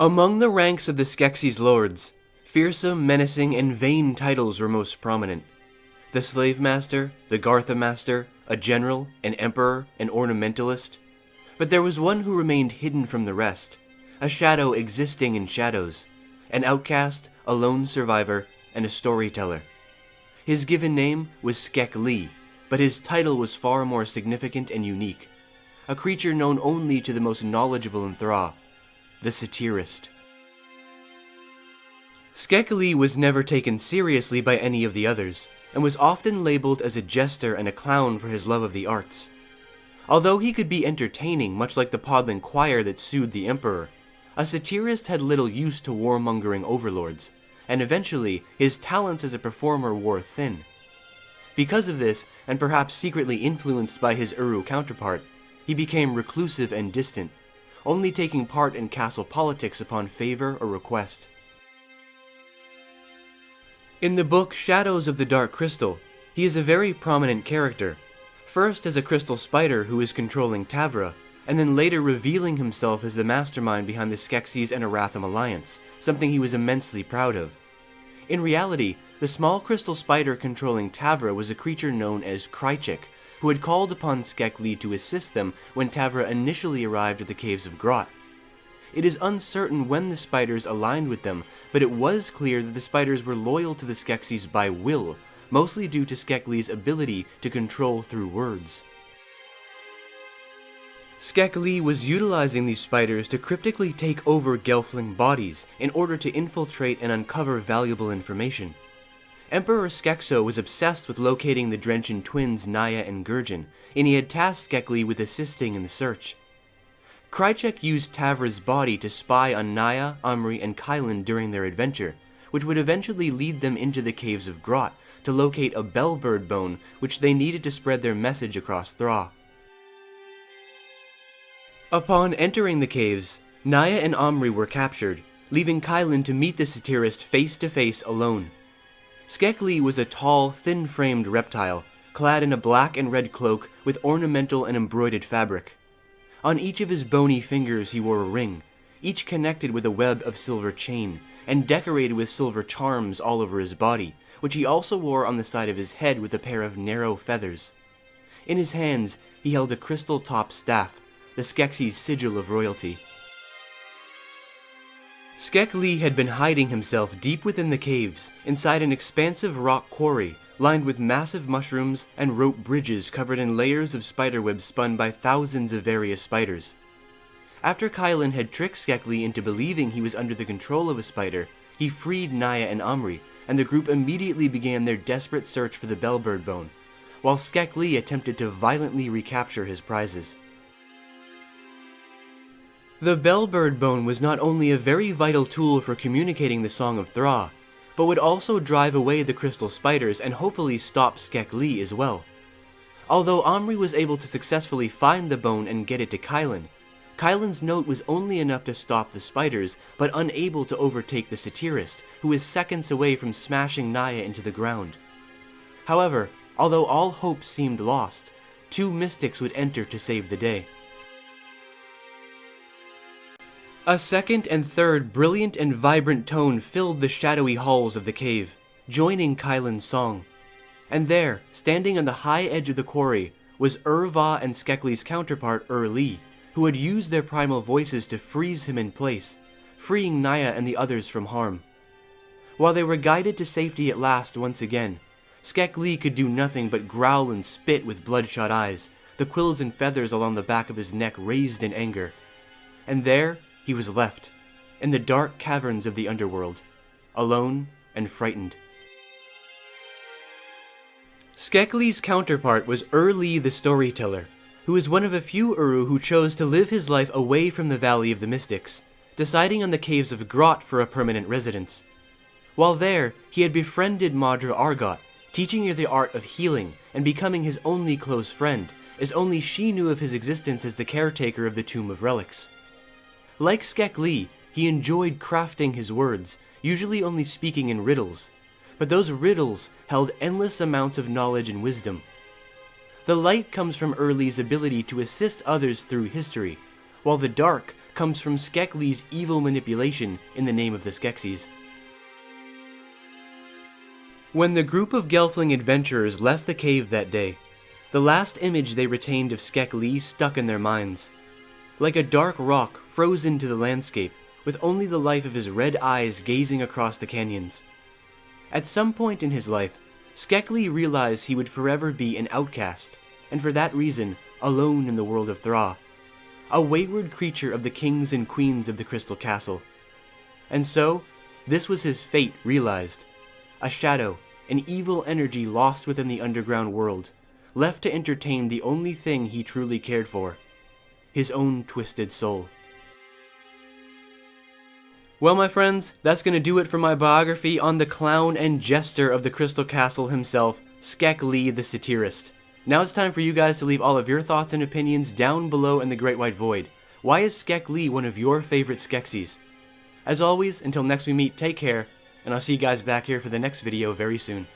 Among the ranks of the SkekSi's lords, fearsome, menacing, and vain titles were most prominent. The Slave Master, the Gartha Master, a general, an emperor, an ornamentalist. But there was one who remained hidden from the rest, a shadow existing in shadows, an outcast, a lone survivor, and a storyteller. His given name was SkekLi, but his title was far more significant and unique, a creature known only to the most knowledgeable in Thra, the Satirist. SkekLi was never taken seriously by any of the others, and was often labeled as a jester and a clown for his love of the arts. Although he could be entertaining, much like the Podlin choir that sued the Emperor, a satirist had little use to warmongering overlords, and eventually his talents as a performer wore thin. Because of this, and perhaps secretly influenced by his Uru counterpart, he became reclusive and distant, only taking part in castle politics upon favor or request. In the book Shadows of the Dark Crystal, he is a very prominent character, first as a crystal spider who is controlling Tavra, and then later revealing himself as the mastermind behind the SkekSi's and Aratham alliance, something he was immensely proud of. In reality, the small crystal spider controlling Tavra was a creature known as Krychek, who had called upon SkekLi to assist them when Tavra initially arrived at the caves of Grot. It is uncertain when the spiders aligned with them, but it was clear that the spiders were loyal to the SkekSi's by will, mostly due to SkekLi's ability to control through words. SkekLi was utilizing these spiders to cryptically take over Gelfling bodies in order to infiltrate and uncover valuable information. Emperor SkekSa was obsessed with locating the Drenchen twins Naya and Gurjin, and he had tasked SkekLi with assisting in the search. Krychek used Tavra's body to spy on Naya, Omri, and Kylan during their adventure, which would eventually lead them into the caves of Grot to locate a bellbird bone which they needed to spread their message across Thra. Upon entering the caves, Naya and Omri were captured, leaving Kylan to meet the satirist face to face alone. SkekLi was a tall, thin-framed reptile, clad in a black and red cloak with ornamental and embroidered fabric. On each of his bony fingers he wore a ring, each connected with a web of silver chain, and decorated with silver charms all over his body, which he also wore on the side of his head with a pair of narrow feathers. In his hands he held a crystal-topped staff, the SkekSi's sigil of royalty. SkekLi had been hiding himself deep within the caves, inside an expansive rock quarry lined with massive mushrooms and rope bridges covered in layers of spiderwebs spun by thousands of various spiders. After Kylan had tricked SkekLi into believing he was under the control of a spider, he freed Naya and Omri, and the group immediately began their desperate search for the bellbird bone, while SkekLi attempted to violently recapture his prizes. The bellbird bone was not only a very vital tool for communicating the Song of Thra, but would also drive away the crystal spiders and hopefully stop SkekLi as well. Although Omri was able to successfully find the bone and get it to Kylan, Kylan's note was only enough to stop the spiders, but unable to overtake the satirist, who was seconds away from smashing Naya into the ground. However, although all hope seemed lost, two mystics would enter to save the day. A second and third brilliant and vibrant tone filled the shadowy halls of the cave, joining Kylan's song. And there, standing on the high edge of the quarry, was Urva and SkekLi's counterpart Li, who had used their primal voices to freeze him in place, freeing Naya and the others from harm. While they were guided to safety at last once again, SkekLi could do nothing but growl and spit with bloodshot eyes, the quills and feathers along the back of his neck raised in anger. And there, he was left, in the dark caverns of the underworld, alone and frightened. SkekLi's counterpart was Li the Storyteller, who was one of a few Uru who chose to live his life away from the Valley of the Mystics, deciding on the caves of Grot for a permanent residence. While there, he had befriended Madra Argot, teaching her the art of healing and becoming his only close friend, as only she knew of his existence as the caretaker of the Tomb of Relics. Like SkekLi, he enjoyed crafting his words, usually only speaking in riddles, but those riddles held endless amounts of knowledge and wisdom. The light comes from Li's ability to assist others through history, while the dark comes from SkekLi's evil manipulation in the name of the Skeksis. When the group of Gelfling adventurers left the cave that day, the last image they retained of SkekLi stuck in their minds. Like a dark rock frozen to the landscape, with only the life of his red eyes gazing across the canyons. At some point in his life, SkekLi realized he would forever be an outcast, and for that reason, alone in the world of Thra, a wayward creature of the kings and queens of the Crystal Castle. And so, this was his fate realized. A shadow, an evil energy lost within the underground world, left to entertain the only thing he truly cared for, his own twisted soul. Well, my friends, that's going to do it for my biography on the clown and jester of the Crystal Castle himself, SkekLi the Satirist. Now it's time for you guys to leave all of your thoughts and opinions down below in the Great White Void. Why is SkekLi one of your favorite Skeksis? As always, until next we meet, take care, and I'll see you guys back here for the next video very soon.